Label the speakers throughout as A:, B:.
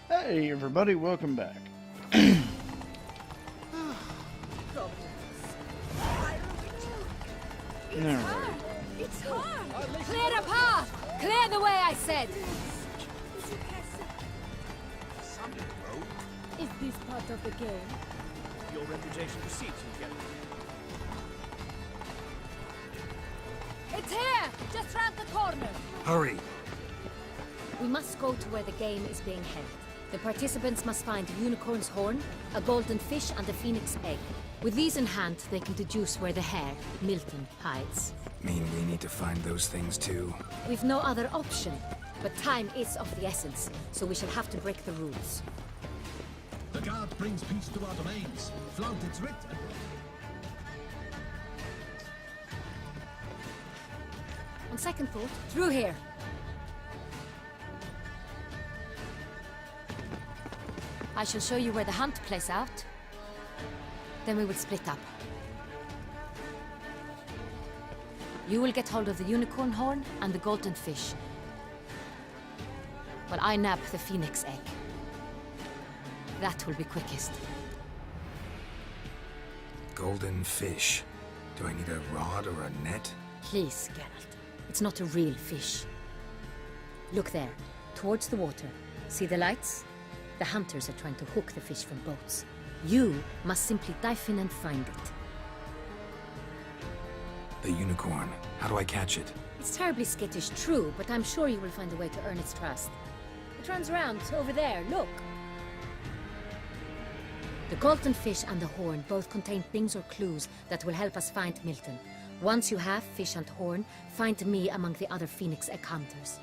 A: Hey everybody, welcome back. Alright.
B: It's hard! Clear the path! Clear the way, I said! Is this part of the game?
C: Your reputation precedes you, Geralt.
B: It's here! Just round the corner!
D: Hurry!
B: We must go to where the game is being held. The participants must find a unicorn's horn, a golden fish, and a phoenix egg. With these in hand, they can deduce where the hare, Milton, hides.
D: Mean we need to find those things too?
B: We've no other option. But time is of the essence, so we shall have to break the rules.
E: The guard brings peace to our domains. Flaunt its writ.
B: On second thought, through here. I shall show you where the hunt plays out. Then we will split up. You will get hold of the unicorn horn and the golden fish, while I nab the phoenix egg. That will be quickest.
D: Golden fish. Do I need a rod or a net?
B: Please, Geralt. It's not a real fish. Look there, towards the water. See the lights? The hunters are trying to hook the fish from boats. You must simply dive in and find it.
D: The unicorn. How do I catch it?
B: It's terribly skittish, true, but I'm sure you will find a way to earn its trust. It runs around over there, look. The golden fish and the horn both contain things or clues that will help us find Milton. Once you have fish and horn, find me among the other phoenix egg hunters.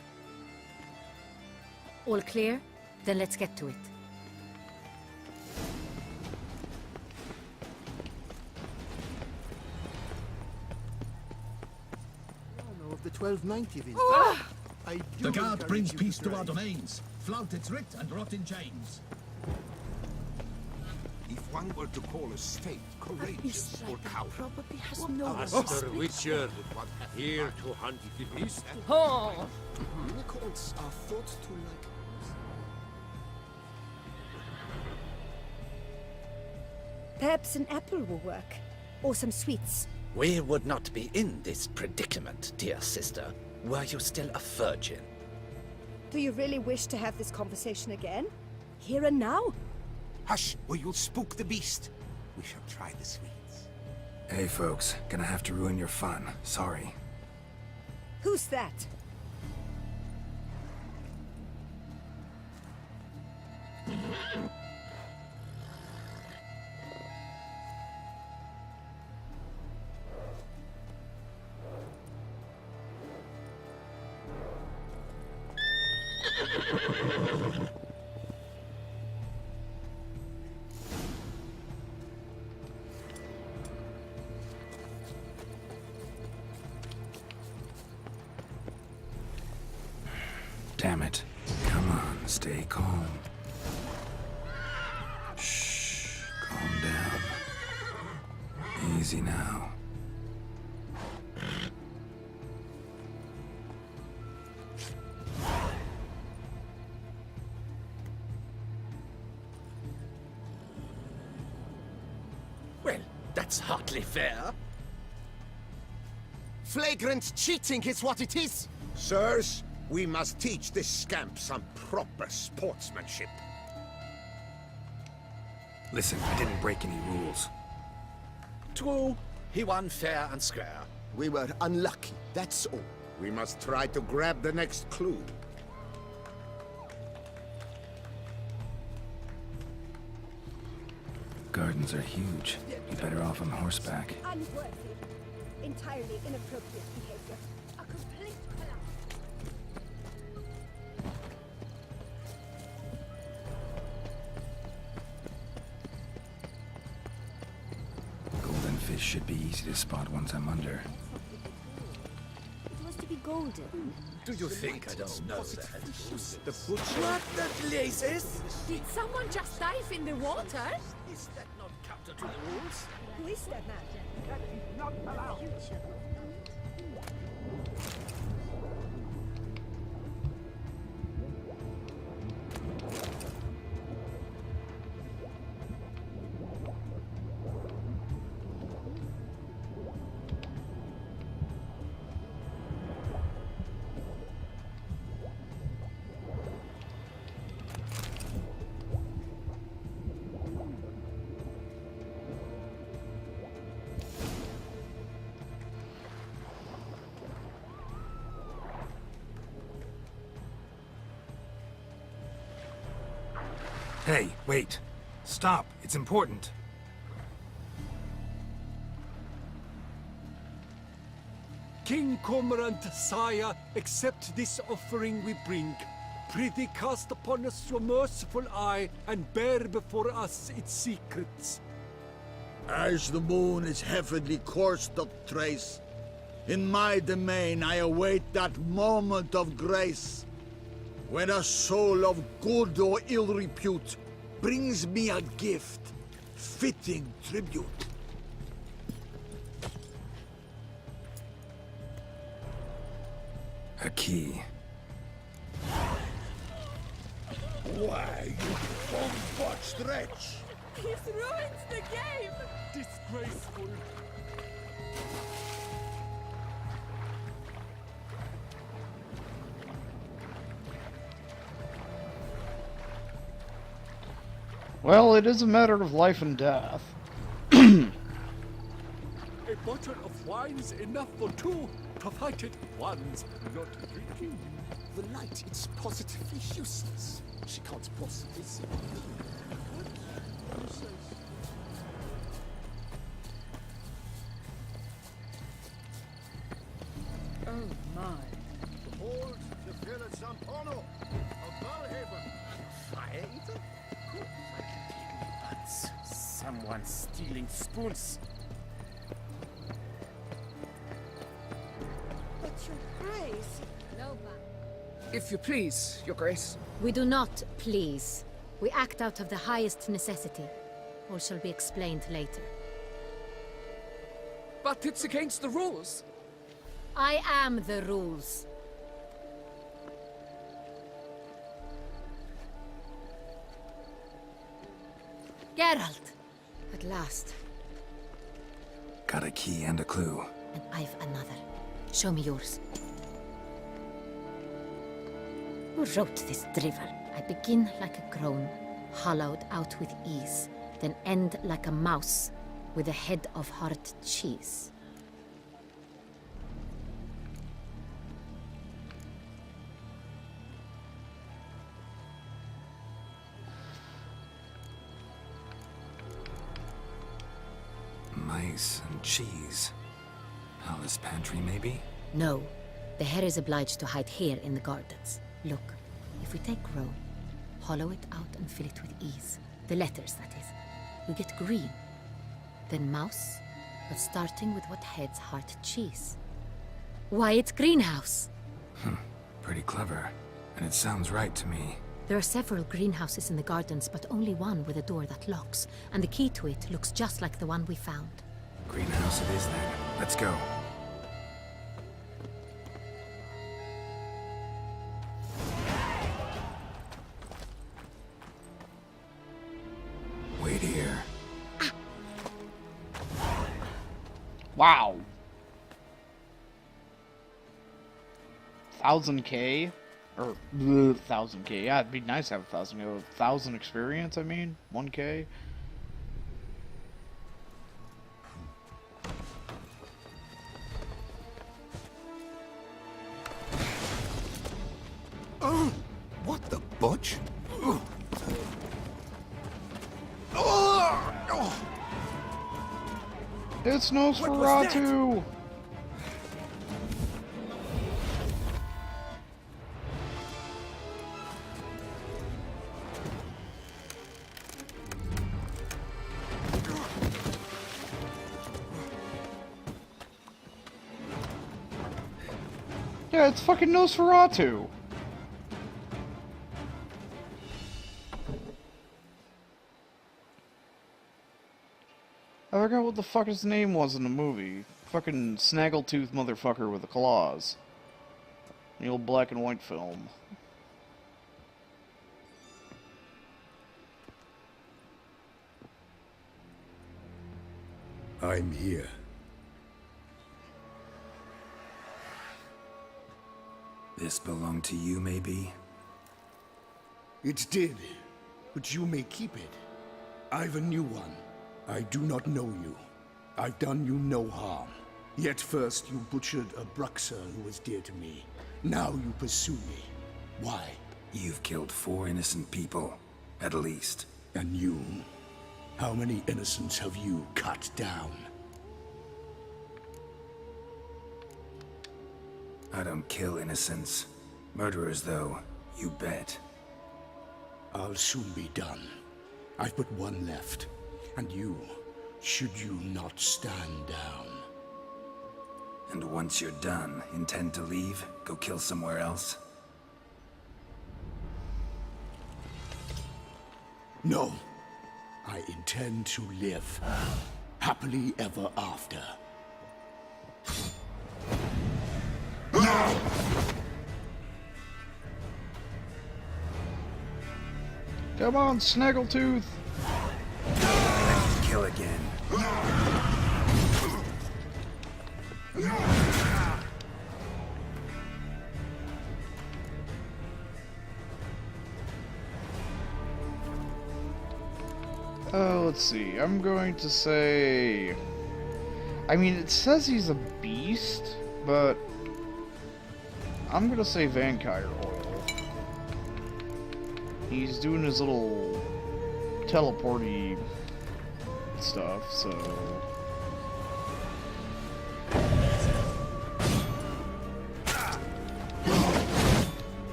B: All clear? Then let's get to it.
F: Of the 1290 vintage.
E: The guard brings peace to our domains. Flaunt its writ and rot in chains.
G: If one were to call a state courageous or coward,
H: Probably has no
I: Master Witcher, here to hunt the beast.
F: Unicorns are thought to like.
H: Perhaps an apple will work. Or some sweets.
J: We would not be in this predicament, dear sister, were you still a virgin.
H: Do you really wish to have this conversation again? Here and now?
G: hush, or you'll spook the beast. We shall try the sweets.
D: Hey folks, gonna have to ruin your fun. Sorry.
H: Who's that?
D: Damn it. Come on, stay calm. Shh, calm down. Easy now.
J: Well, that's hardly fair.
G: Flagrant cheating is what it is! Sirs, we must teach this scamp some proper sportsmanship.
D: Listen, I didn't break any rules.
J: True, he won fair and square.
G: We were unlucky, that's all. We must try to grab the next clue.
D: Gardens are huge. Be better off on horseback.
H: Unworthy. Entirely inappropriate behavior. A complete collapse.
D: Golden fish should be easy to spot once I'm under.
H: It was to be golden.
J: Do you think I don't know that?
G: The butcher...
J: What the blazes?
B: Did someone just dive in the water?
J: Is that not counter to the rules?
H: Who is that man?
D: Hey, wait. Stop. It's important.
I: King Cormorant, sire, accept this offering we bring. Prithee cast upon us your merciful eye, and bear before us its secrets.
E: As the moon is heavenly course doth trace, in my domain I await that moment of grace, when a soul of good or ill repute brings me a gift, fitting tribute.
D: A key.
E: Why, you bomb-botched wretch!
H: He's ruined the game!
I: Disgraceful.
A: Well, it is a matter of life and death.
I: A bottle of wine's enough for two. Provided one's not drinking.
F: The light, it's positively useless. She can't possibly see.
H: Oh my.
G: Behold the village Zampono of Valhaven.
C: Fire eater? But someone's stealing spoons.
H: But your grace.
C: If you please, Your Grace.
B: We do not please. We act out of the highest necessity. All shall be explained later.
C: But it's against the rules.
B: I am the rules. Geralt! At last.
D: Got a key and a clue.
B: And I've another. Show me yours. Who wrote this drivel? I begin like a crone, hollowed out with ease, then end like a mouse, with a head of hard cheese.
D: Mice and cheese. Palace pantry, maybe?
B: No, the hare is obliged to hide here in the gardens. Look, if we take Rome, hollow it out and fill it with ease, the letters, that is, we get green. Then mouse, but starting with what heads heart cheese. Why, it's greenhouse!
D: Pretty clever. And it sounds right to me.
B: There are several greenhouses in the gardens, but only one with a door that locks, and the key to it looks just like the one we found.
D: Greenhouse it is then. Let's go. Wait here.
A: Wow. 1000k? Or 1000k. Yeah, it'd be nice to have 1000. 1000 experience, I mean. 1k.
E: Oh, what the butch?
A: It's Nosferatu! Yeah, it's fucking Nosferatu! I forgot what the fuck his name was in the movie. Fucking snaggletooth motherfucker with the claws. The old black and white film.
E: I'm here.
D: This belonged to you, maybe?
F: It did, but you may keep it. I've a new one. I do not know you. I've done you no harm. Yet first you butchered a Bruxer who was dear to me. Now you pursue me. Why?
D: You've killed 4 innocent people. at least.
F: And you? How many innocents have you cut down?
D: I don't kill innocents. Murderers, though, you bet.
F: I'll soon be done. I've but one left. And you, should you not stand down.
D: And once you're done, intend to leave? Go kill somewhere else?
F: No. I intend to live. Happily ever after.
A: Come on, Snaggletooth!
D: Kill again.
A: Let's see. I'm going to say... I mean, it says he's a beast, but... I'm gonna say Vampire Oil. He's doing his little... teleporty... stuff, so...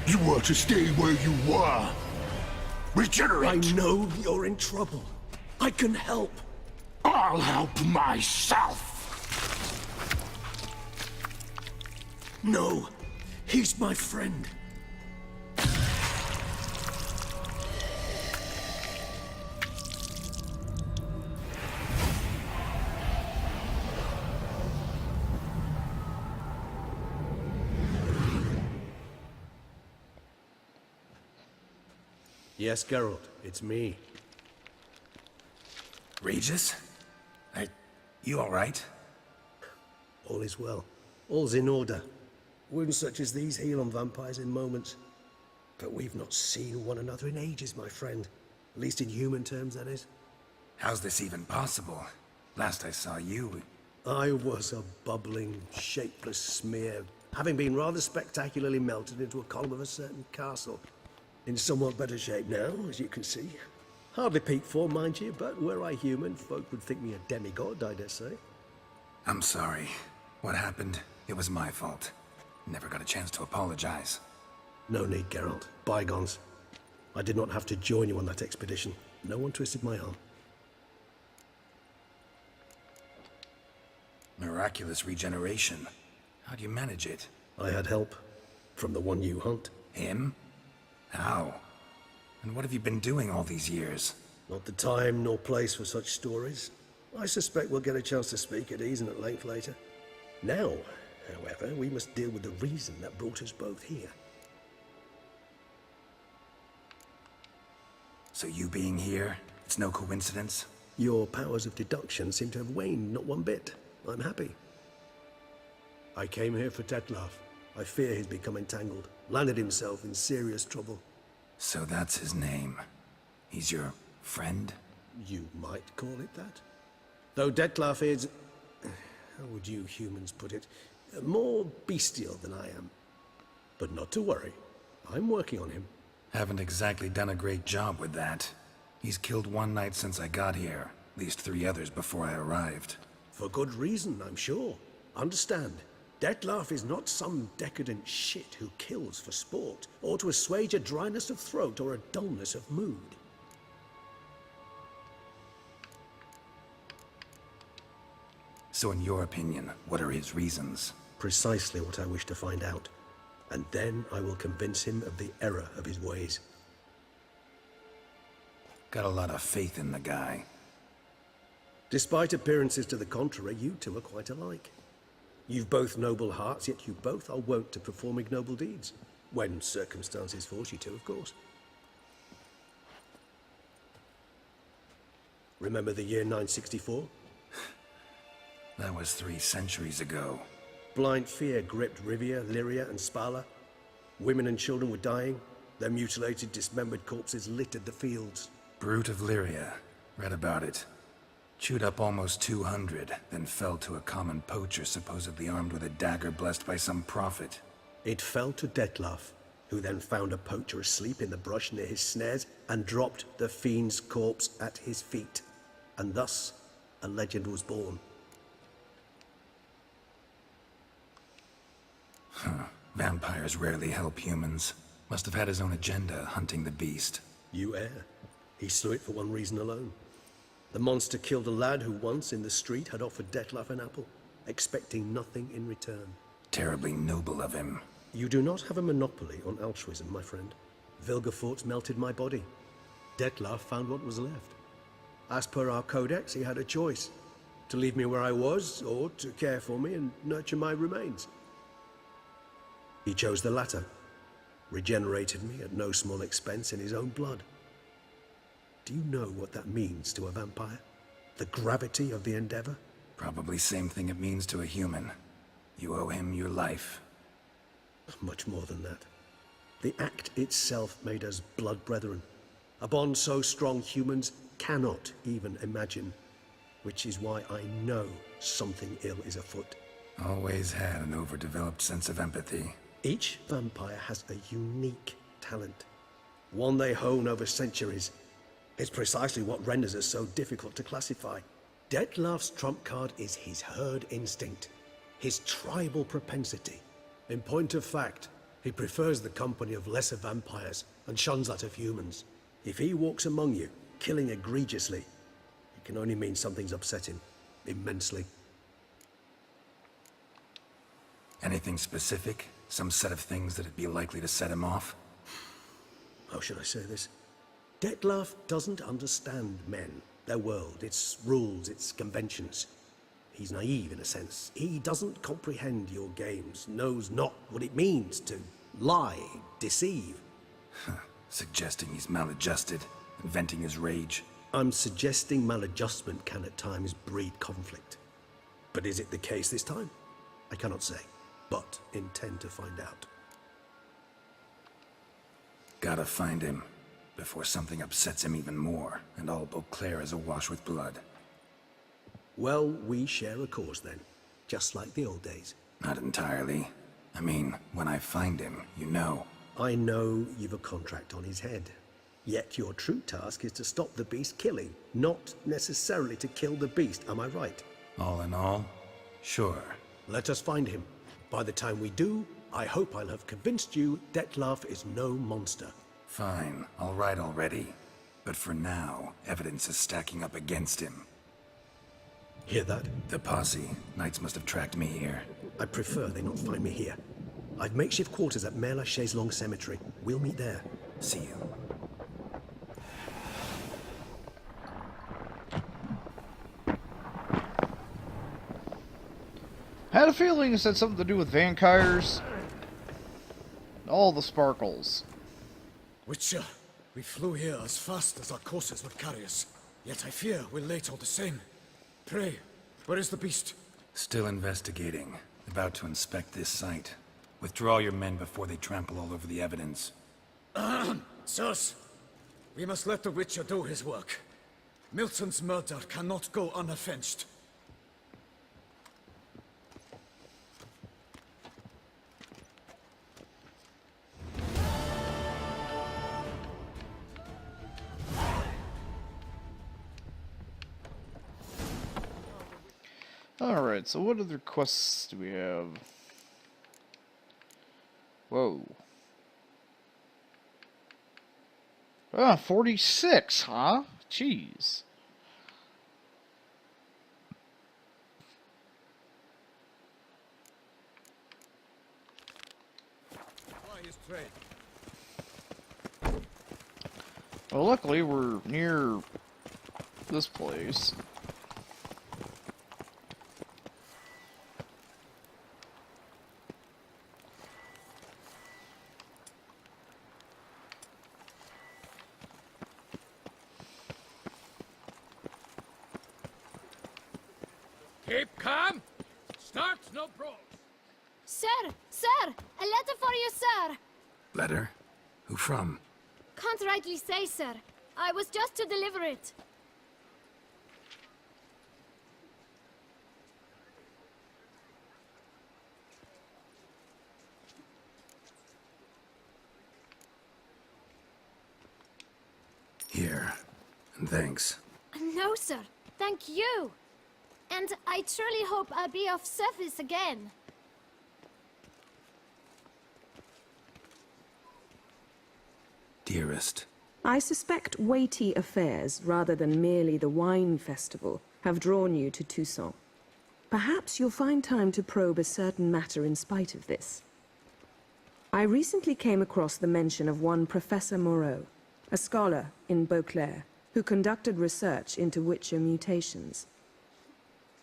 F: You were to stay where you were. Regenerate!
I: I know you're in trouble. I can help.
F: I'll help myself!
I: No, he's my friend.
K: Yes, Geralt, it's me.
D: Regis? You alright?
K: All is well. All's in order. Wounds such as these heal on vampires in moments. But we've not seen one another in ages, my friend. At least in human terms, that is.
D: How's this even possible? Last I saw you...
K: I was a bubbling, shapeless smear, having been rather spectacularly melted into a column of a certain castle. In somewhat better shape now, as you can see. Hardly peak form, mind you, but were I human, folk would think me a demigod, I dare say.
D: I'm sorry. What happened? It was my fault. Never got a chance to apologize.
K: No need, Geralt. Bygones. I did not have to join you on that expedition. No one twisted my arm.
D: Miraculous regeneration. How do you manage it?
K: I had help. From the one you hunt.
D: Him? How? And what have you been doing all these years?
K: Not the time nor place for such stories. I suspect we'll get a chance to speak at ease and at length later. Now, however, we must deal with the reason that brought us both here.
D: So you being here, it's no coincidence?
K: Your powers of deduction seem to have waned not one bit. I'm happy. I came here for Dettlaff. I fear he's become entangled, landed himself in serious trouble.
D: So that's his name. He's your friend?
K: You might call it that. Though Dettlaff is... how would you humans put it? More bestial than I am. But not to worry. I'm working on him.
D: Haven't exactly done a great job with that. He's killed one knight since I got here. At least 3 others before I arrived.
K: For good reason, I'm sure. Understand, Dettlaff is not some decadent shit who kills for sport, or to assuage a dryness of throat or a dullness of mood.
D: So in your opinion, what are his reasons?
K: Precisely what I wish to find out. And then I will convince him of the error of his ways.
D: Got a lot of faith in the guy.
K: Despite appearances to the contrary, you two are quite alike. You've both noble hearts, yet you both are wont to perform ignoble deeds. When circumstances force you to, of course. Remember the year 964?
D: That was 3 centuries ago.
K: Blind fear gripped Rivia, Lyria, and Spala. Women and children were dying. Their mutilated, dismembered corpses littered the fields.
D: Brute of Lyria. Read about it. Chewed up almost 200, then fell to a common poacher supposedly armed with a dagger blessed by some prophet.
K: It fell to Dettlaff, who then found a poacher asleep in the brush near his snares and dropped the fiend's corpse at his feet. And thus, a legend was born.
D: Vampires rarely help humans. Must have had his own agenda, hunting the beast.
K: You err. He slew it for one reason alone. The monster killed a lad who once in the street had offered Dettlaff an apple, expecting nothing in return.
D: Terribly noble of him.
K: You do not have a monopoly on altruism, my friend. Vilgefortz melted my body. Dettlaff found what was left. As per our codex, he had a choice. To leave me where I was, or to care for me and nurture my remains. He chose the latter. Regenerated me at no small expense in his own blood. Do you know what that means to a vampire? The gravity of the endeavor?
D: Probably same thing it means to a human. You owe him your life.
K: Much more than that. The act itself made us blood brethren. A bond so strong humans cannot even imagine. Which is why I know something ill is afoot.
D: Always had an overdeveloped sense of empathy.
K: Each vampire has a unique talent. One they hone over centuries. It's precisely what renders us so difficult to classify. Dettlaff's trump card is his herd instinct. His tribal propensity. In point of fact, he prefers the company of lesser vampires and shuns that of humans. If he walks among you, killing egregiously, it can only mean something's upset him. Immensely.
D: Anything specific? Some set of things that'd be likely to set him off?
K: How should I say this? Dettlaff doesn't understand men, their world, its rules, its conventions. He's naive in a sense. He doesn't comprehend your games, knows not what it means to lie, deceive.
D: Suggesting he's maladjusted, and venting his rage.
K: I'm suggesting maladjustment can at times breed conflict. But is it the case this time? I cannot say, but intend to find out.
D: Gotta find him, before something upsets him even more, and all Beauclair is awash with blood.
K: Well, we share a cause then, just like the old days.
D: Not entirely. I mean, when I find him, you know.
K: I know you've a contract on his head. Yet your true task is to stop the beast killing, not necessarily to kill the beast, am I right?
D: All in all, sure.
K: Let us find him. By the time we do, I hope I'll have convinced you Dettlaff is no monster.
D: Fine, all right already. But for now, evidence is stacking up against him.
K: Hear that?
D: The posse. Knights must have tracked me here.
K: I prefer they not find me here. I've makeshift quarters at Mère Lachaise Long Cemetery. We'll meet there.
D: See you.
A: Had a feeling it had something to do with vampires. All the sparkles.
C: Witcher, we flew here as fast as our courses would carry us. Yet I fear we're late all the same. Pray, where is the beast?
D: Still investigating. About to inspect this site. Withdraw your men before they trample all over the evidence.
C: Sirs, we must let the Witcher do his work. Milton's murder cannot go unavenged.
A: Alright, so what other quests do we have? Whoa. Ah, 46, huh? Jeez. Well, luckily we're near this place.
C: Keep calm! Start no pros!
L: Sir! Sir! A letter for you, sir!
D: Letter? Who from?
L: Can't rightly say, sir. I was just to deliver it.
D: Here. And thanks.
L: No, sir. Thank you. And I truly hope I'll be of service again.
D: Dearest.
M: I suspect weighty affairs, rather than merely the wine festival, have drawn you to Toussaint. Perhaps you'll find time to probe a certain matter in spite of this. I recently came across the mention of one Professor Moreau, a scholar in Beauclair, who conducted research into Witcher mutations.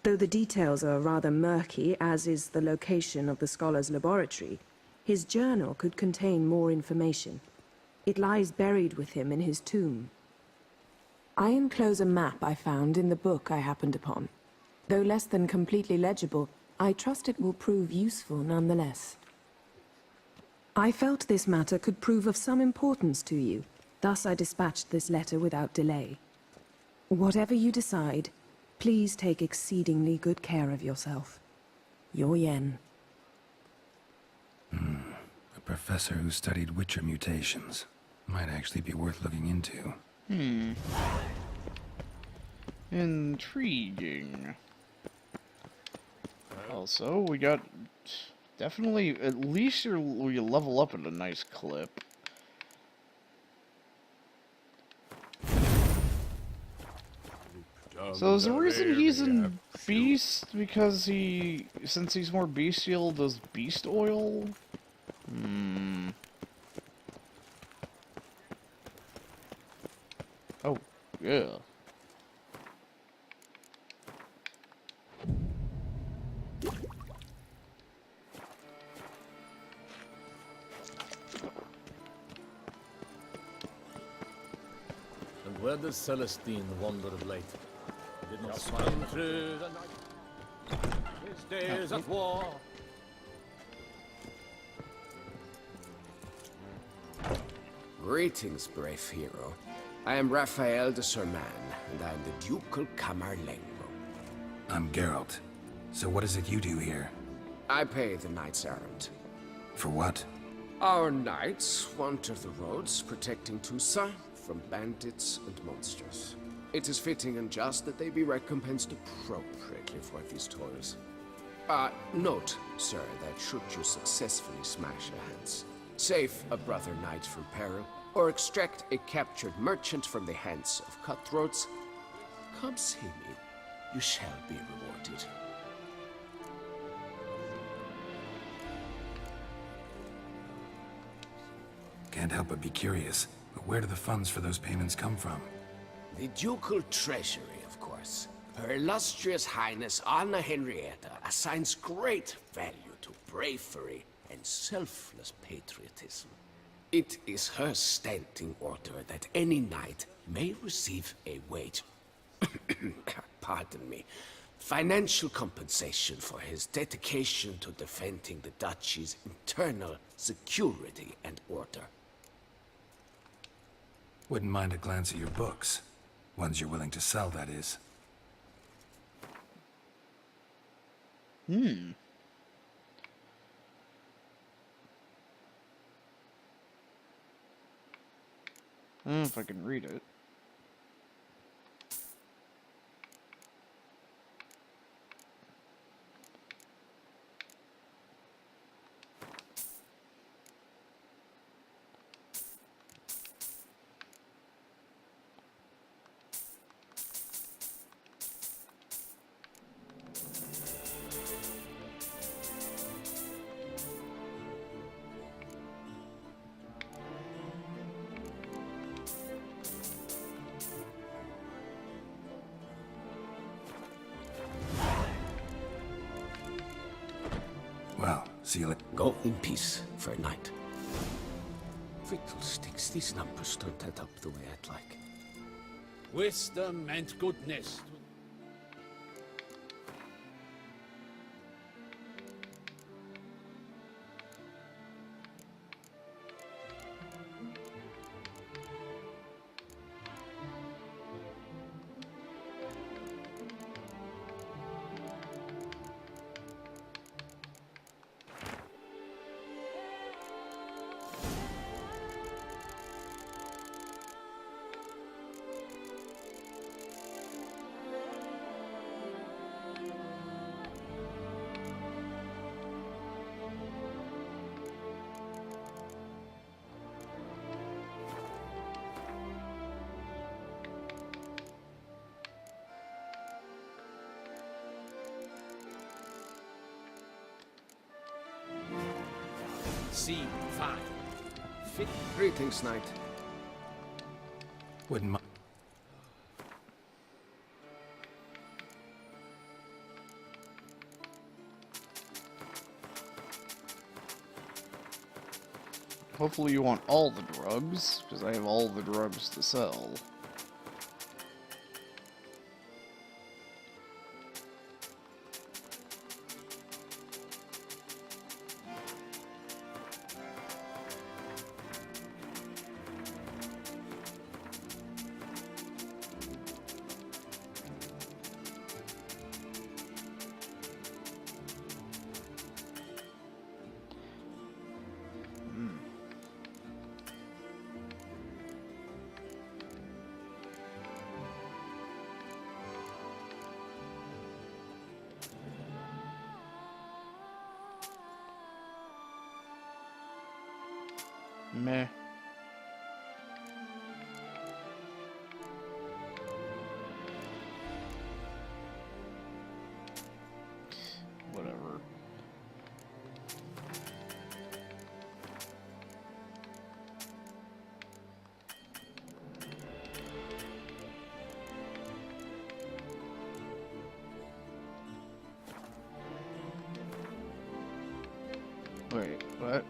M: Though the details are rather murky, as is the location of the scholar's laboratory, his journal could contain more information. It lies buried with him in his tomb. I enclose a map I found in the book I happened upon. Though less than completely legible, I trust it will prove useful nonetheless. I felt this matter could prove of some importance to you, thus I dispatched this letter without delay. Whatever you decide, please take exceedingly good care of yourself. Your Yen.
D: A professor who studied Witcher mutations. Might actually be worth looking into.
A: Intriguing. Also, we got definitely, at least we level up at a nice clip. So is the reason he's in Beast because since he's more bestial, does beast oil? Oh, yeah.
C: And where does Celestine wander of late? Did not swim through the night. His days of war.
N: Greetings, brave hero. I am Raphael de Serman, and I am the Ducal Camarlengo.
D: I'm Geralt. So what is it you do here?
N: I pay the knights errant.
D: For what?
N: Our knights wander the roads, protecting Toussaint from bandits and monsters. It is fitting and just that they be recompensed appropriately for these toils. Note, sir, that should you successfully smash a Hans, save a brother knight from peril, or extract a captured merchant from the hands of cutthroats, come see me. You shall be rewarded.
D: Can't help but be curious, but where do the funds for those payments come from?
N: The ducal treasury, of course. Her illustrious highness Anna Henrietta assigns great value to bravery and selfless patriotism. It is her standing order that any knight may receive a wage, pardon me, financial compensation for his dedication to defending the duchy's internal security and order.
D: Wouldn't mind a glance at your books. Ones you're willing to sell, that is.
A: I don't know if I can read it.
D: Seal it.
N: Go in peace for a night. Fiddlesticks, these numbers don't add up the way I'd like.
C: Wisdom and goodness.
N: Scene 5. Greetings, knight.
D: Wouldn't mind.
A: Hopefully you want all the drugs, because I have all the drugs to sell. Meh. Whatever. Wait, what?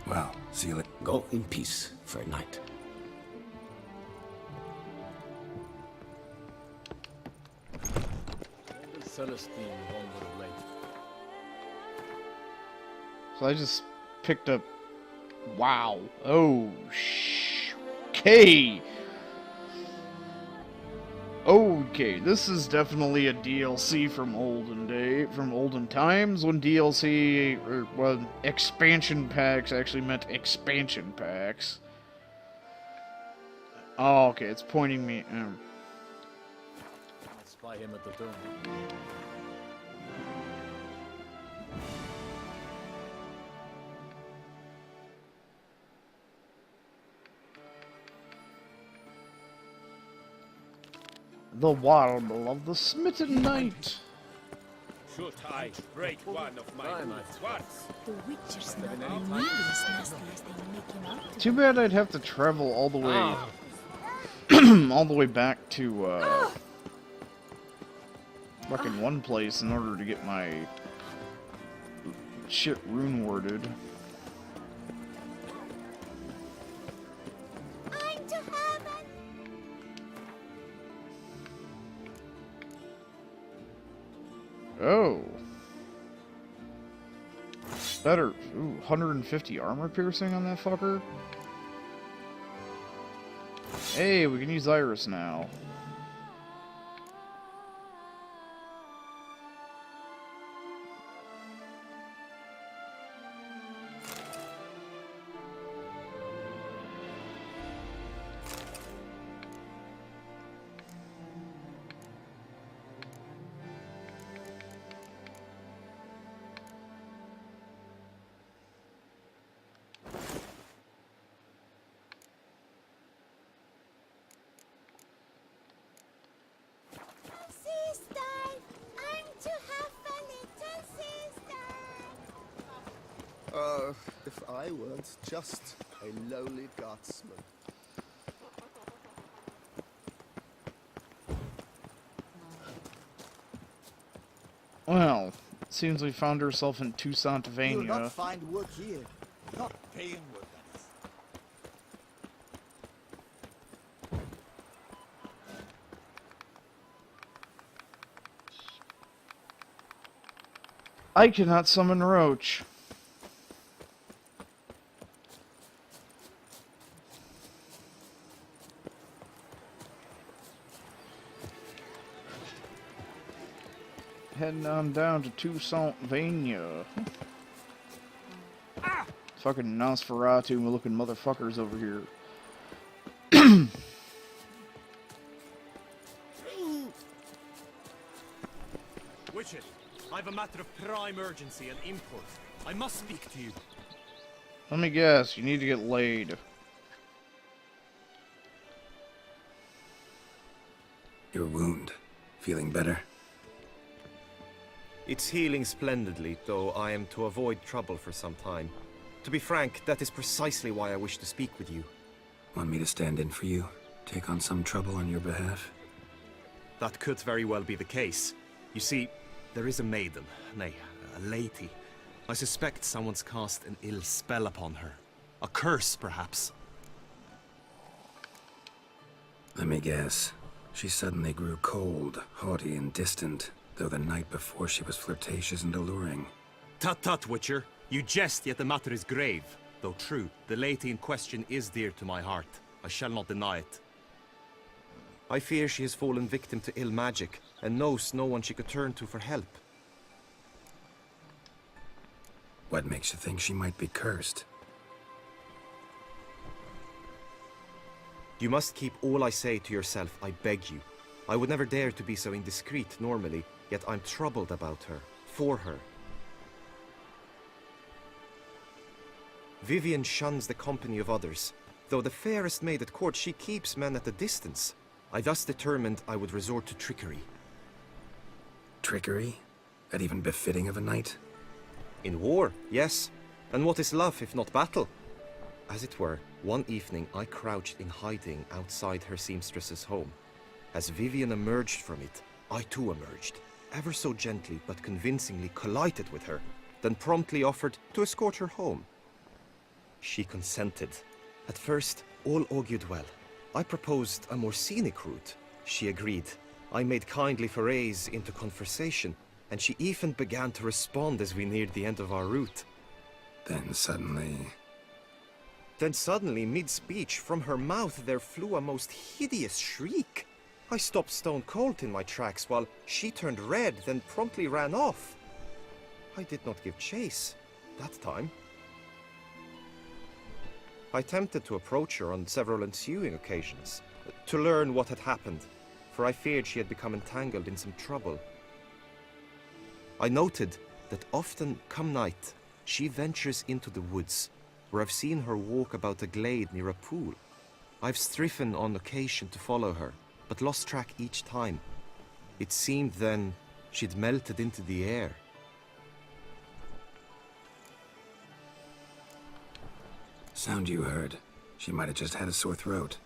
D: Well, seal it.
N: Go in peace for a night.
C: Celestine wander late.
A: So I just picked up... Wow. Oh, okay. Okay, this is definitely a DLC from olden times, when DLC, or well, expansion packs actually meant expansion packs. Oh, okay, it's pointing me...
C: I'll spy him at the tomb.
A: The warble of the smitten knight.
G: Should I break one of my swords?
L: The Witcher's not nearly as nasty as they make him out to
A: Too bad I'd have to travel all the way... all the way back to, fucking one place in order to get my shit rune worded.
L: I'm to heaven!
A: Oh. Better. Ooh, 150 armor piercing on that fucker. Hey, we can use Iris now.
G: I weren't just a lowly guardsman.
A: Well, it seems we found ourselves in Toussaint
E: You'll
A: Vania.
E: not find work here. Not paying work, that is.
A: I cannot summon Roach. Heading on down to Toussaint Vania. Fucking Nosferatu looking motherfuckers over here.
O: Witcher, I've a matter of prime urgency and import. I must speak to you.
A: Let me guess, you need to get laid.
D: Your wound. Feeling better?
O: It's healing splendidly, though I am to avoid trouble for some time. To be frank, that is precisely why I wish to speak with you.
D: Want me to stand in for you? Take on some trouble on your behalf?
O: That could very well be the case. You see, there is a maiden, nay, a lady. I suspect someone's cast an ill spell upon her. A curse, perhaps.
D: Let me guess. She suddenly grew cold, haughty, and distant, though the night before she was flirtatious and alluring.
O: Tut tut, Witcher. You jest, yet the matter is grave. Though true, the lady in question is dear to my heart. I shall not deny it. I fear she has fallen victim to ill magic, and knows no one she could turn to for help.
D: What makes you think she might be cursed?
O: You must keep all I say to yourself, I beg you. I would never dare to be so indiscreet normally, yet I'm troubled about her, for her. Vivienne shuns the company of others. Though the fairest maid at court, she keeps men at a distance. I thus determined I would resort to trickery.
D: Trickery? That even befitting of a knight?
O: In war, yes. And what is love if not battle? As it were, one evening I crouched in hiding outside her seamstress's home. As Vivienne emerged from it, I too emerged, ever so gently but convincingly collided with her, then promptly offered to escort her home. She consented. At first, all augured well. I proposed a more scenic route. She agreed. I made kindly forays into conversation, and she even began to respond as we neared the end of our route.
D: Then suddenly,
O: mid-speech, from her mouth there flew a most hideous shriek. I stopped stone cold in my tracks while she turned red, then promptly ran off. I did not give chase that time. I attempted to approach her on several ensuing occasions, to learn what had happened, for I feared she had become entangled in some trouble. I noted that often, come night, she ventures into the woods, where I've seen her walk about a glade near a pool. I've striven on occasion to follow her, but lost track each time. It seemed then she'd melted into the air.
D: sound you heard. She might have just had a sore throat.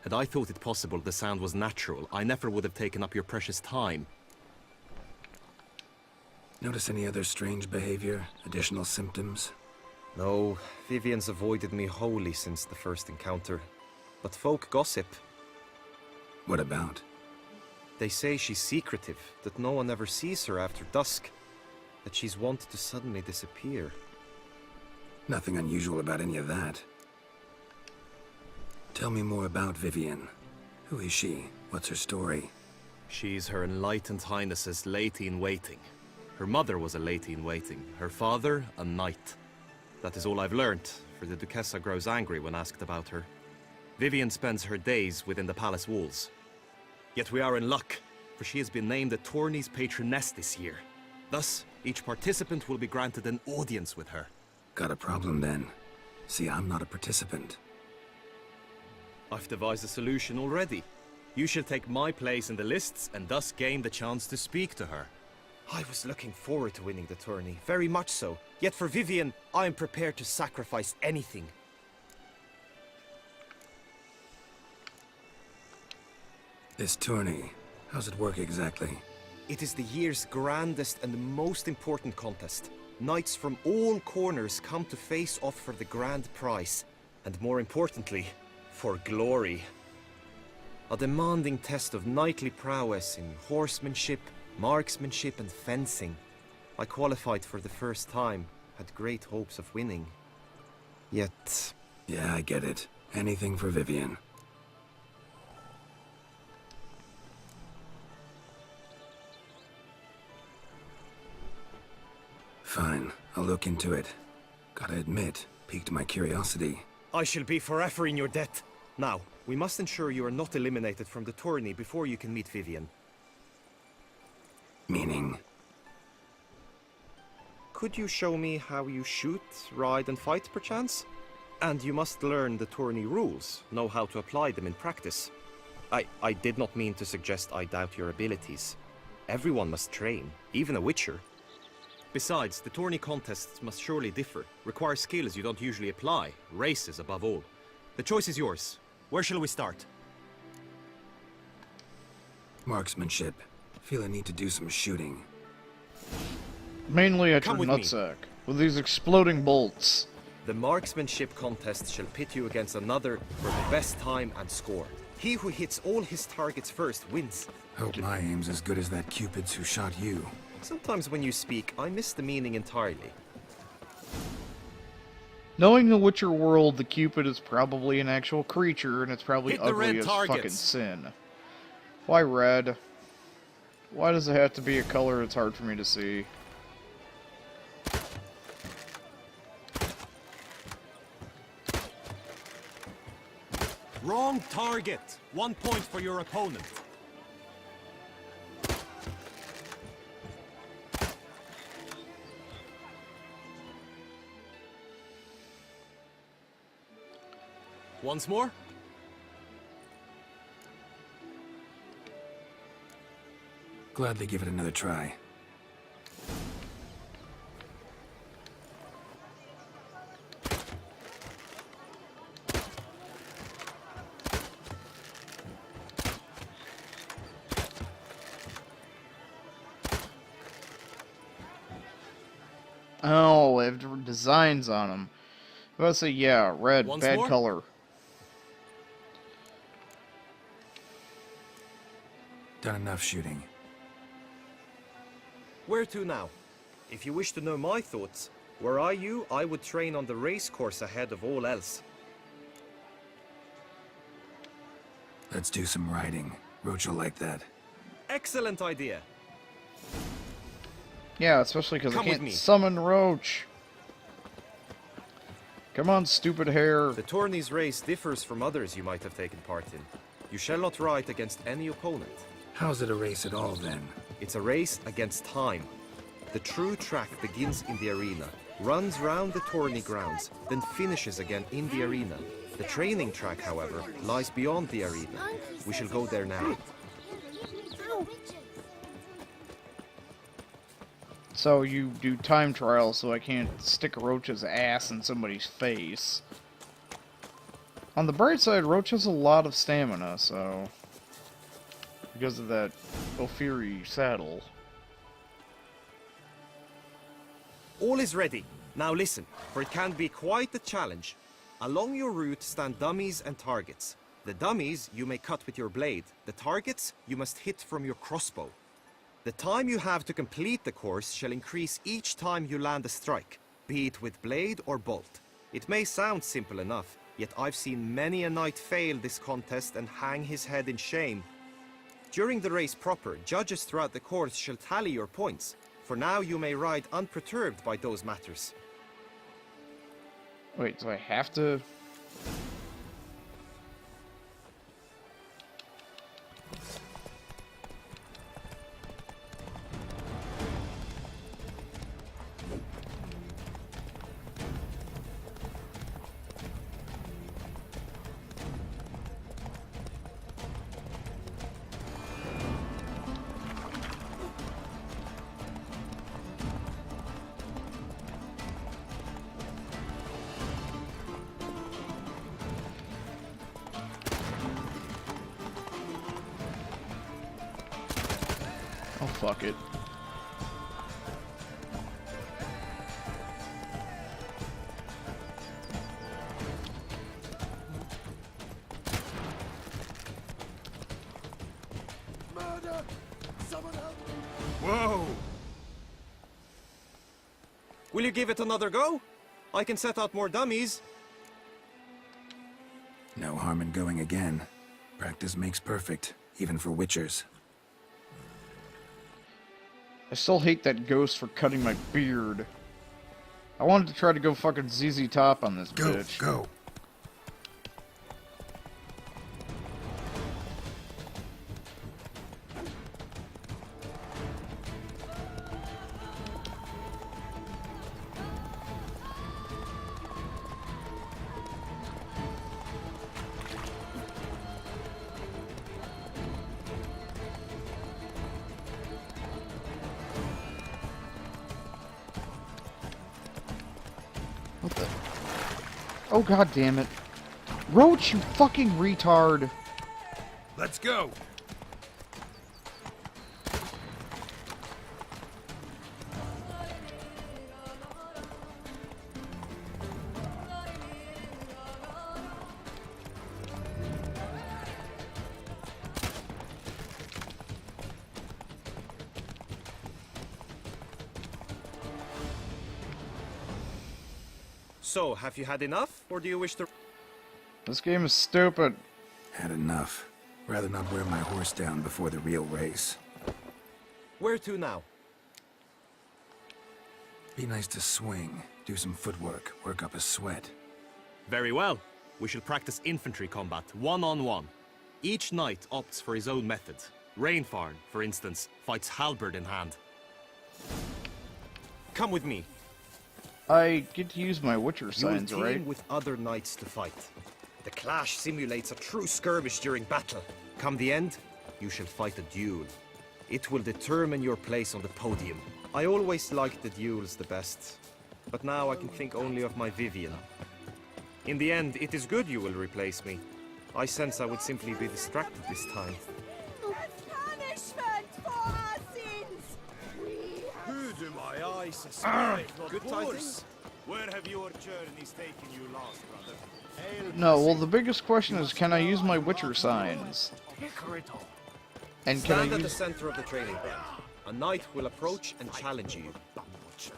O: Had I thought it possible the sound was natural, I never would have taken up your precious time.
D: Notice any other strange behavior? Additional symptoms?
O: No, Vivienne's avoided me wholly since the first encounter. But folk gossip.
D: What about?
O: They say she's secretive, that no one ever sees her after dusk, that she's wont to suddenly disappear.
D: Nothing unusual about any of that. Tell me more about Vivienne. Who is she? What's her story?
O: She's Her Enlightened Highness's lady-in-waiting. Her mother was a lady-in-waiting, her father a knight. That is all I've learnt, for the Duchessa grows angry when asked about her. Vivienne spends her days within the palace walls. Yet we are in luck, for she has been named the tourney's patroness this year. Thus, each participant will be granted an audience with her.
D: Got a problem then. See, I'm not a participant.
O: I've devised a solution already. You shall take my place in the lists and thus gain the chance to speak to her. I was looking forward to winning the tourney, very much so. Yet for Vivian, I am prepared to sacrifice anything.
D: This tourney, how's it work exactly?
O: It is the year's grandest and most important contest. Knights from all corners come to face off for the grand prize. And more importantly, for glory. A demanding test of knightly prowess in horsemanship, marksmanship and fencing. I qualified for the first time, had great hopes of winning. Yet...
D: Yeah, I get it. Anything for Vivian. Fine, I'll look into it. Gotta admit, piqued my curiosity.
O: I shall be forever in your debt. Now, we must ensure you are not eliminated from the tourney before you can meet Vivian.
D: Meaning?
O: Could you show me how you shoot, ride and fight, perchance? And you must learn the tourney rules, know how to apply them in practice. I did not mean to suggest I doubt your abilities. Everyone must train, even a witcher. Besides, the tourney contests must surely differ, require skills you don't usually apply, races above all. The choice is yours. Where shall we start?
D: Marksmanship. Feel I need to do some shooting.
A: Mainly at
O: Come
A: your
O: with me.
A: nutsack, with these exploding bolts.
O: The marksmanship contest shall pit you against another for the best time and score. He who hits all his targets first wins.
D: Hope my aim's as good as that Cupid's who shot you.
O: Sometimes when you speak, I miss the meaning entirely.
A: Knowing the Witcher world, the Cupid is probably an actual creature, and it's probably
O: Hit the red
A: ugly as fucking
O: targets.
A: sin. Why red? Why does it have to be a color it's hard for me to see?
O: Wrong target! 1 point for your opponent. Once more?
D: Gladly give it another try.
A: Oh, they have different designs on them. I was about to say, yeah, red,
O: Once
A: bad
O: more?
A: color.
D: Done enough shooting.
O: Where to now? If you wish to know my thoughts, were I you, I would train on the race course ahead of all else.
D: Let's do some riding. Roach will like that.
O: Excellent idea.
A: Yeah, especially because I
O: Come with
A: can't
O: me.
A: summon Roach. Come on, stupid hair.
O: The tourney's race differs from others you might have taken part in. You shall not ride against any opponent.
D: How's it a race at all, then?
O: It's a race against time. The true track begins in the arena, runs round the tourney grounds, then finishes again in the arena. The training track, however, lies beyond the arena. We shall go there now.
A: So you do time trials so I can't stick Roach's ass in somebody's face. On the bright side, Roach has a lot of stamina, so... because of that Ophiri saddle.
O: All is ready. Now listen, for it can be quite a challenge. Along your route stand dummies and targets. The dummies you may cut with your blade. The targets you must hit from your crossbow. The time you have to complete the course shall increase each time you land a strike, be it with blade or bolt. It may sound simple enough, yet I've seen many a knight fail this contest and hang his head in shame. During the race proper, judges throughout the course shall tally your points. For now you may ride unperturbed by those matters.
A: Wait, do I have to... Oh, fuck it.
C: Murder! Someone help!
O: Whoa! Will you give it another go? I can set out more dummies.
D: No harm in going again. Practice makes perfect, even for witchers.
A: I still hate that ghost for cutting my beard. I wanted to try to go fucking ZZ Top on this bitch.
D: Go!
A: What the? Oh, god damn it. Roach, you fucking retard.
D: Let's go!
O: So, have you had enough, or do you wish to...
A: This game is stupid.
D: Had enough. Rather not wear my horse down before the real race.
O: Where to now?
D: Be nice to swing, do some footwork, work up a sweat.
O: Very well. We shall practice infantry combat, one-on-one. Each knight opts for his own method. Rainfarn, for instance, fights halberd in hand. Come with me.
A: I get to use my Witcher
O: You will
A: signs,
O: team
A: right?
O: with other knights to fight. The clash simulates a true skirmish during battle. Come the end, you shall fight a duel. It will determine your place on the podium. I always liked the duels the best, but now I can think only of my Vivian. In the end, it is good you will replace me. I sense I would simply be distracted this time.
H: Punishment for our sins!
C: Who do my eyes suspect?
O: Good tidings.
C: Where have your journeys taken you last, brother?
A: No, well, the biggest question is, can I use my Witcher signs? And can I
O: Stand at the
A: use...
O: center of the training ground. A knight will approach and challenge you.
G: Witcher.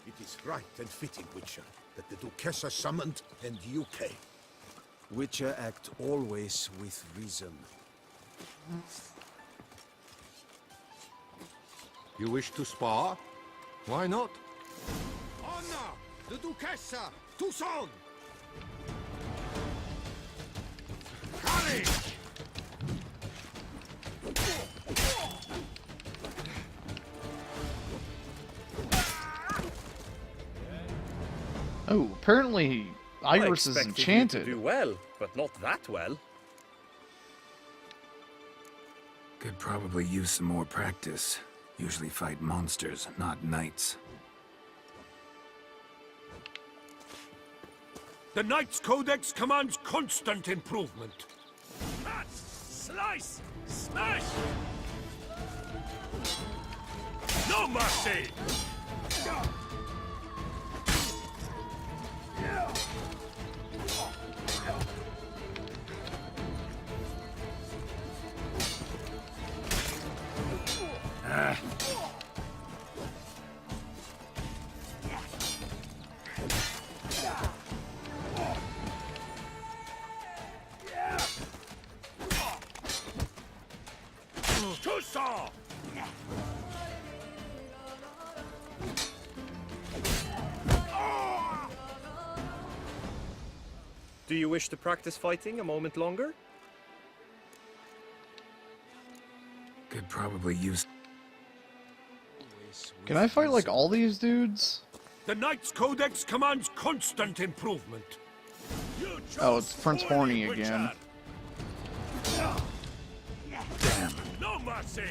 G: It is right and fitting, Witcher, that the Duchessa summoned and you came.
C: Witcher act always with reason.
I: You wish to spar? Why not?
G: Honor! The Duchessa! Toussaint! Courage!
A: Oh, apparently Iris is
O: I expected
A: enchanted.
O: you to do well, but not that well.
D: Could probably use some more practice. Usually fight monsters, not knights.
I: The Knight's Codex commands constant improvement. Cut! Slice! Smash! No mercy! Toussaint!
O: Do you wish to practice fighting a moment longer?
D: Could probably use...
A: Can I fight like all these dudes?
I: The Knight's Codex commands constant improvement.
A: Oh, it's Prince Horny again.
D: Damn.
I: No mercy!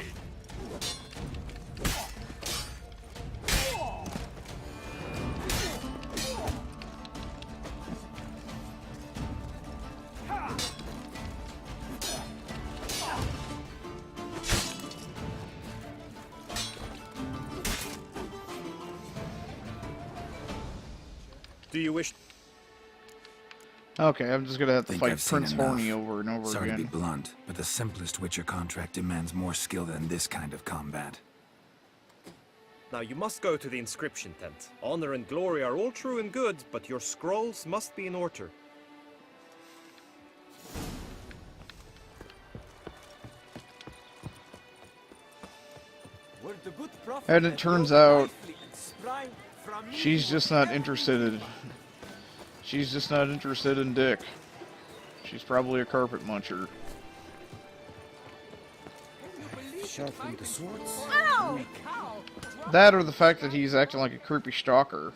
O: Do you wish...
A: Okay, I'm just gonna have to
D: Think
A: fight
D: I've seen
A: Prince
D: enough.
A: Horny over and over
D: Sorry
A: again.
D: to be blunt, but the simplest Witcher contract demands more skill than this kind of combat.
O: Now you must go to the inscription tent. Honor and glory are all true and good, but your scrolls must be in order.
A: And it turns out she's just not interested in... She's just not interested in dick. She's probably a carpet muncher.
G: Sharpen the swords.
L: Ow!
A: That or the fact that he's acting like a creepy stalker.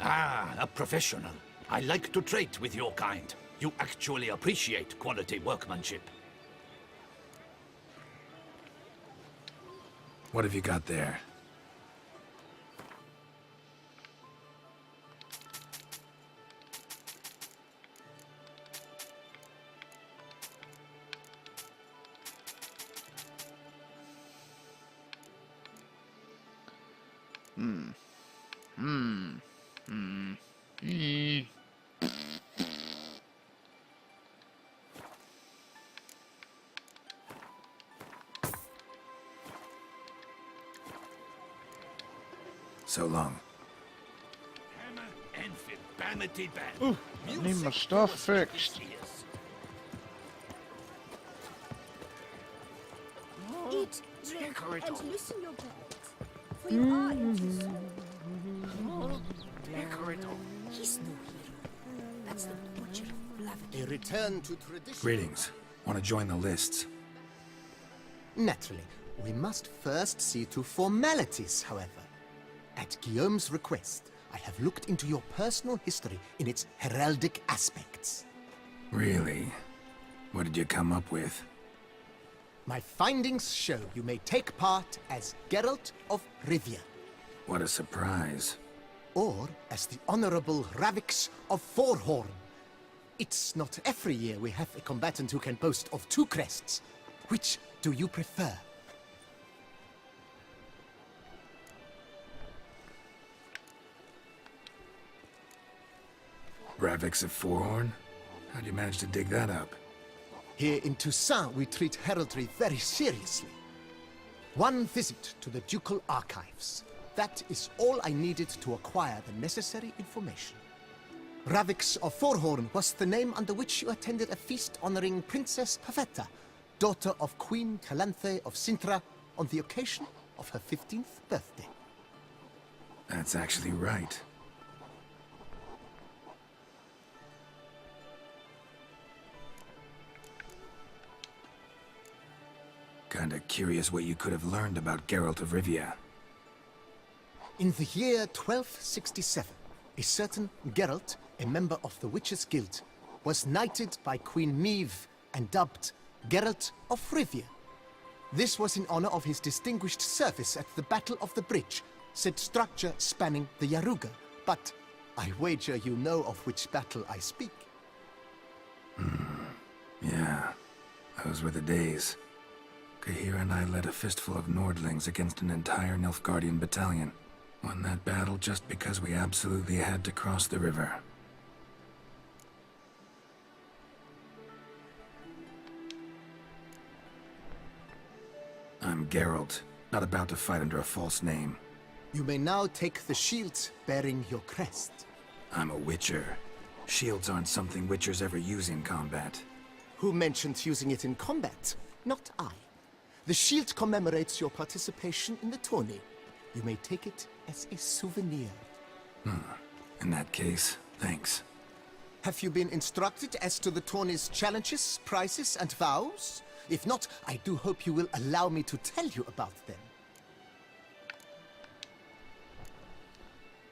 P: Ah, a professional. I like to trade with your kind. You actually appreciate quality workmanship.
D: What have you got there? So long.
A: Ooh, I need my stuff fixed.
H: Eat, drink, and loosen your belt. For you are in Tucson. He's no hero. That's the butcher of Blaviken.
G: A return to tradition.
D: Greetings. Want to join the lists?
G: Naturally, we must first see to formalities, however. At Guillaume's request, I have looked into your personal history in its heraldic aspects.
D: Really? What did you come up with?
G: My findings show you may take part as Geralt of Rivia.
D: What a surprise.
G: Or as the Honorable Ravix of Forhorn. It's not every year we have a combatant who can boast of 2 crests. Which do you prefer?
D: Ravix of Forhorn? How'd you manage to dig that up?
G: Here in Toussaint, we treat heraldry very seriously. One visit to the Ducal Archives. That is all I needed to acquire the necessary information. Ravix of Forhorn was the name under which you attended a feast honoring Princess Pavetta, daughter of Queen Calanthe of Sintra, on the occasion of her 15th birthday.
D: That's actually right. Kinda curious what you could have learned about Geralt of Rivia.
G: In the year 1267, a certain Geralt, a member of the Witches' Guild, was knighted by Queen Meve and dubbed Geralt of Rivia. This was in honor of his distinguished service at the Battle of the Bridge, said structure spanning the Yaruga. But I wager you know of which battle I speak.
D: Yeah, those were the days. Kahir and I led a fistful of Nordlings against an entire Nilfgaardian battalion. Won that battle just because we absolutely had to cross the river. I'm Geralt, not about to fight under a false name.
G: You may now take the shield bearing your crest.
D: I'm a Witcher. Shields aren't something Witchers ever use in combat.
G: Who mentioned using it in combat? Not I. The shield commemorates your participation in the tourney. You may take it as a souvenir.
D: In that case, thanks.
G: Have you been instructed as to the tourney's challenges, prizes, and vows? If not, I do hope you will allow me to tell you about them.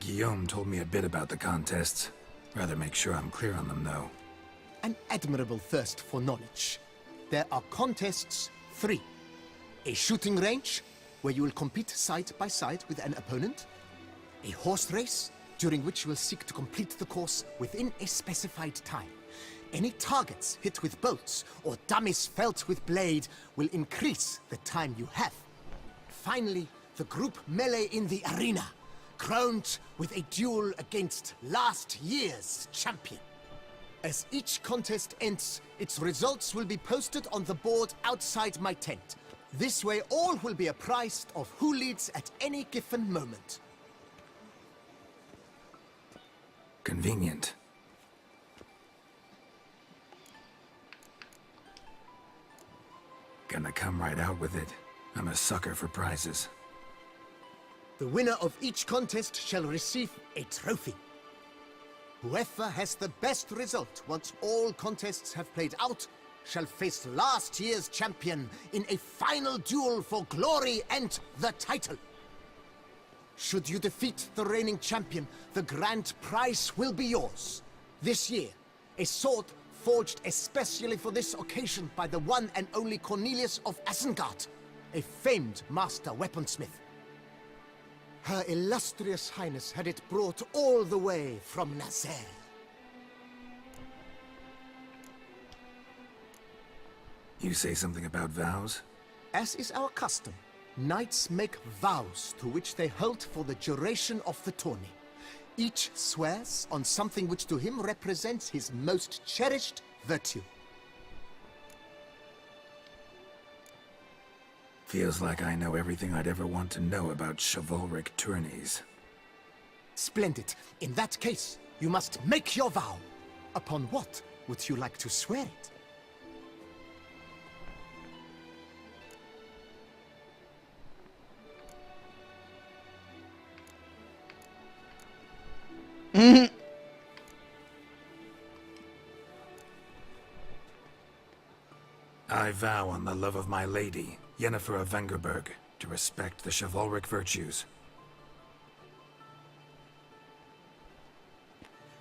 D: Guillaume told me a bit about the contests. Rather make sure I'm clear on them, though.
G: An admirable thirst for knowledge. There are contests 3. A shooting range, where you will compete side by side with an opponent. A horse race, during which you will seek to complete the course within a specified time. Any targets hit with bolts or dummies felt with blade will increase the time you have. Finally, the group melee in the arena. crowned with a duel against last year's champion. As each contest ends, its results will be posted on the board outside my tent. This way all will be apprised of who leads at any given moment.
D: Convenient. Gonna come right out with it. I'm a sucker for prizes.
G: The winner of each contest shall receive a trophy. Whoever has the best result once all contests have played out shall face last year's champion in a final duel for glory and the title. Should you defeat the reigning champion, the grand prize will be yours. This year, a sword forged especially for this occasion by the one and only Cornelius of Isengard, a famed master weaponsmith. Her illustrious highness had it brought all the way from Nazaire.
D: You say something about vows?
G: As is our custom, knights make vows to which they hold for the duration of the tourney. Each swears on something which to him represents his most cherished virtue.
D: Feels like I know everything I'd ever want to know about chivalric tourneys.
G: Splendid. In that case, you must make your vow. Upon what would you like to swear it?
D: I vow on the love of my lady, Yennefer of Vengerberg, to respect the chivalric virtues.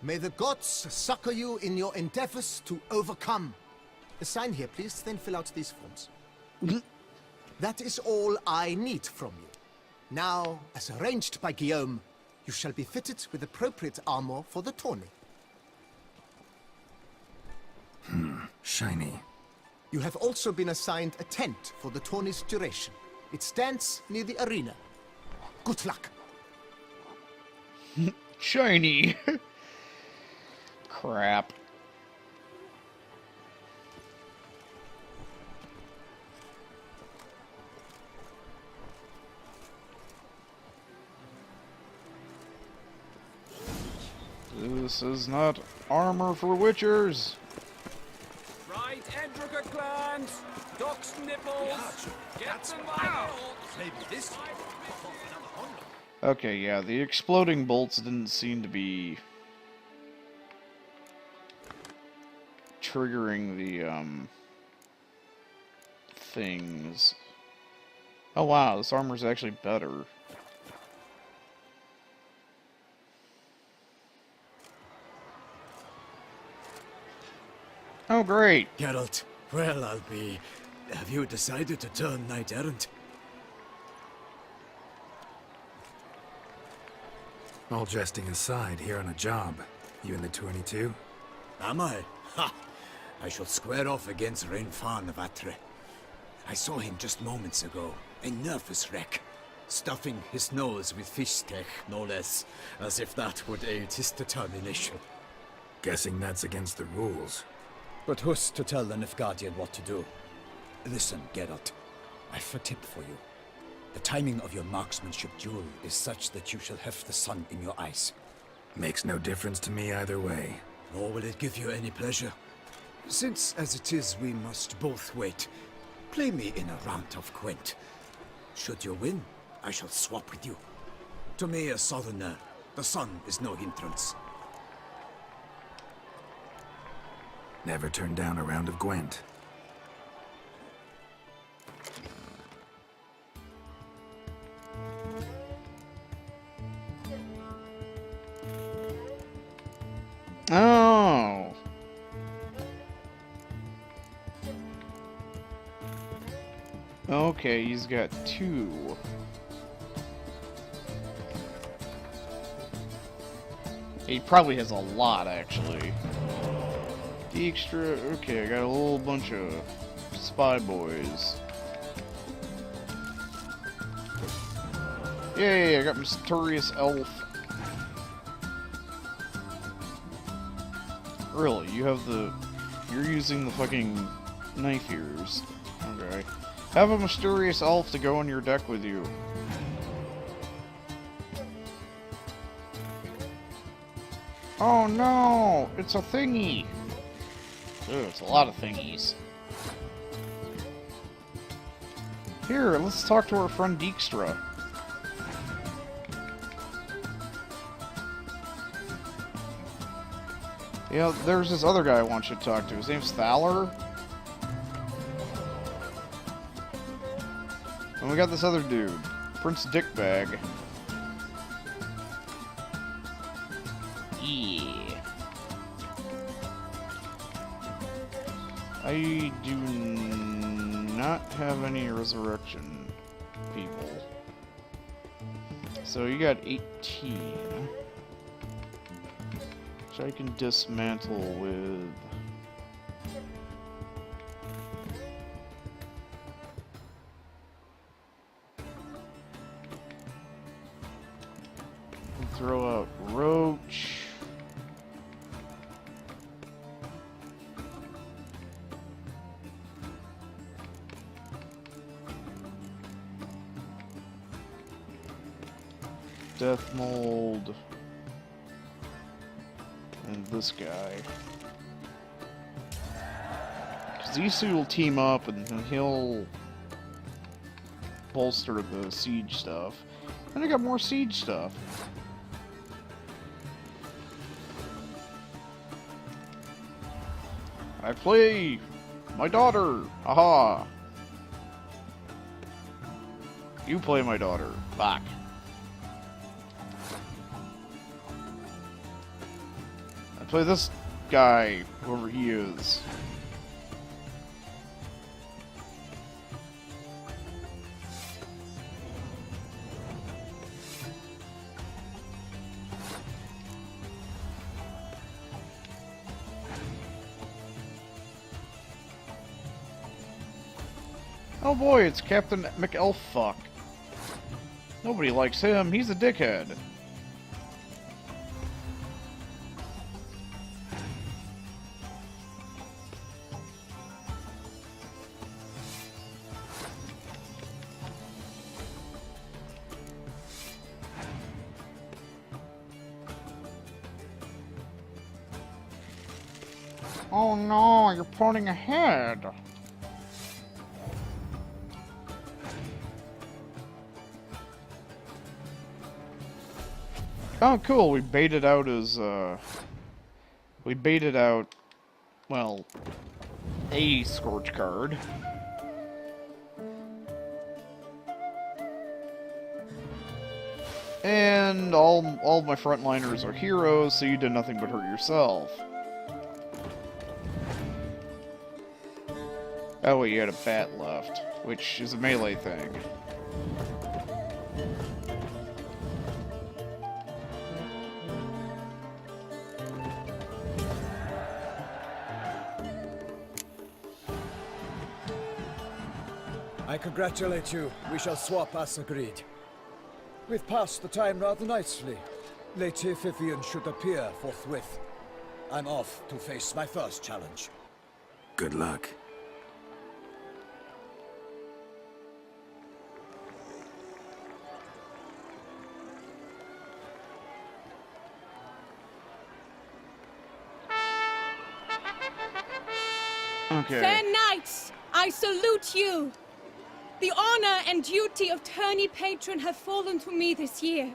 G: May the gods succor you in your endeavors to overcome. Sign here, please, then fill out these forms. That is all I need from you. Now, as arranged by Guillaume, you shall be fitted with appropriate armor for the tourney.
D: Shiny.
G: You have also been assigned a tent for the tourney's duration. It stands near the arena. Good luck.
A: Shiny. Crap. This is not armor for witchers.
I: Right, Edrica clans, Doc's nipples, get them out. Maybe this time we'll pop off another Honda.
A: Okay, yeah, the exploding bolts didn't seem to be triggering the things. Oh wow, this armor's actually better. Oh, great.
C: Geralt, well, I'll be... Have you decided to turn knight-errant?
D: All jesting aside, here on a job. You in the tourney too?
C: Am I? Ha! I shall square off against Rainfan of Atre. I saw him just moments ago, a nervous wreck, stuffing his nose with fish steak, no less, as if that would aid his determination.
D: Guessing that's against the rules.
C: But who's to tell the Nilfgaardian what to do? Listen, Geralt, I've a tip for you. The timing of your marksmanship duel is such that you shall have the sun in your eyes.
D: Makes no difference to me either way.
C: Nor will it give you any pleasure. Since, as it is, we must both wait, play me in a round of Gwent. Should you win, I shall swap with you. To me, a southerner, the sun is no hindrance.
D: Never turned down a round of Gwent.
A: Oh. Okay, he's got two. He probably has a lot, actually. Extra. Okay, I got a little bunch of spy boys. Yay, I got Mysterious Elf. Really, you have the... You're using the fucking knife ears. Okay. Have a Mysterious Elf to go in your deck with you. Oh no! It's a thingy! Ooh, it's a lot of thingies. Here, let's talk to our friend Dijkstra. Yeah, there's this other guy I want you to talk to. His name's Thaler. And we got this other dude, Prince Dickbag. Yeah. I do not have any resurrection people. So you got 18. Which I can dismantle with... Throw out Roach. Death Mold. And this guy. Because these two will team up and he'll bolster the siege stuff. And I got more siege stuff. I play my daughter. Aha. You play my daughter. Back. I play this guy, whoever he is. Oh boy, it's Captain McElfuck. Nobody likes him, he's a dickhead. Oh no, you're pointing ahead. Oh, cool. We baited out his, we baited out, well, a Scorch card. And all my frontliners are heroes, so you did nothing but hurt yourself. Oh wait, you had a bat left, which is a melee thing.
Q: I congratulate you. We shall swap as agreed. We've passed the time rather nicely. Lady Vivian should appear forthwith. I'm off to face my first challenge.
D: Good luck.
A: Okay.
R: Fair knights, I salute you. The honor and duty of tourney patron have fallen to me this year.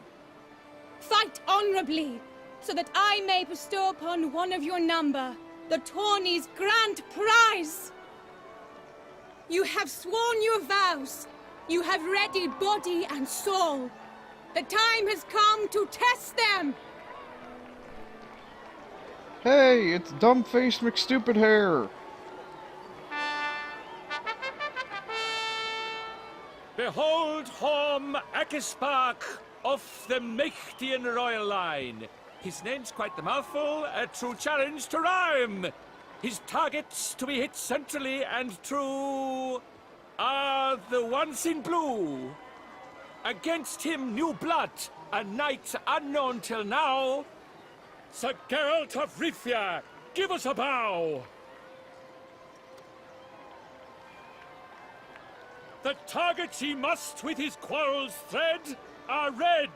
R: Fight honorably, so that I may bestow upon one of your number the tourney's grand prize. You have sworn your vows. You have readied body and soul. The time has come to test them.
A: Hey, it's Dumbface McStupidhair.
S: Behold Horm Akispark of the Mechthian royal line. His name's quite the mouthful, a true challenge to rhyme. His targets to be hit centrally and true are the ones in blue. Against him new blood, a knight unknown till now. Sir Geralt of Rivia, give us a bow! The targets he must with his quarrels thread are red.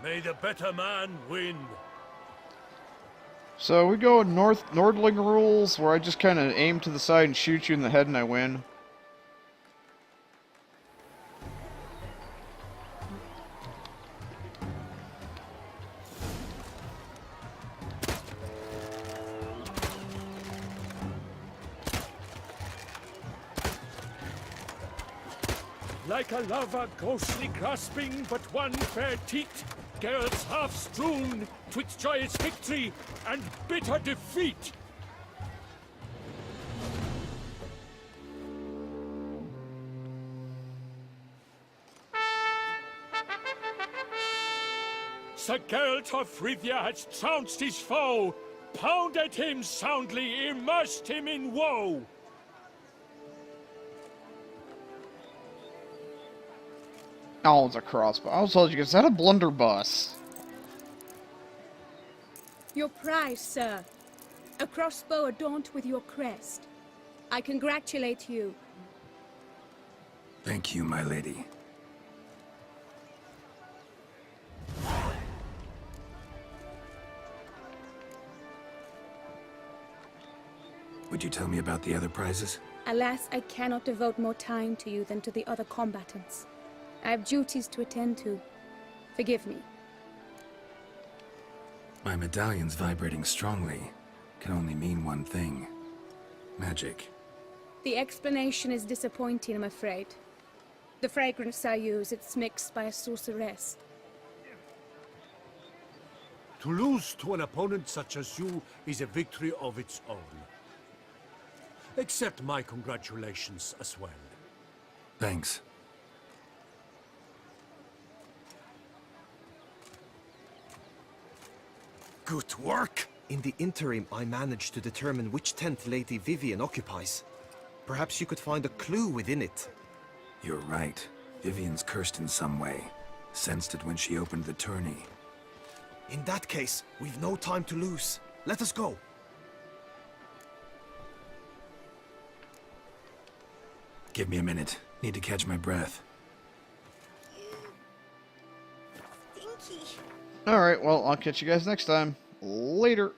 S: May the better man win.
A: So we go Nordling rules, where I just kind of aim to the side and shoot you in the head and I win.
S: Like a lover ghostly grasping but one fair teat, Geralt's half strewn twixt joyous victory and bitter defeat. Sir Geralt of Rivia has trounced his foe, pounded him soundly, immersed him in woe.
A: Oh, it's a crossbow. I was told you, is that a blunderbuss?
R: Your prize, sir. A crossbow adorned with your crest. I congratulate you.
D: Thank you, my lady. Would you tell me about the other prizes?
R: Alas, I cannot devote more time to you than to the other combatants. I have duties to attend to. Forgive me.
D: My medallion's vibrating strongly. Can only mean one thing. Magic.
R: The explanation is disappointing, I'm afraid. The fragrance I use, it's mixed by a sorceress.
I: To lose to an opponent such as you is a victory of its own. Accept my congratulations as well.
D: Thanks.
O: Good work! In the interim, I managed to determine which tent Lady Vivian occupies. Perhaps you could find a clue within it.
D: You're right. Vivian's cursed in some way. Sensed it when she opened the tourney.
O: In that case, we've no time to lose. Let us go.
D: Give me a minute. Need to catch my breath.
A: Alright, well, I'll catch you guys next time. Later.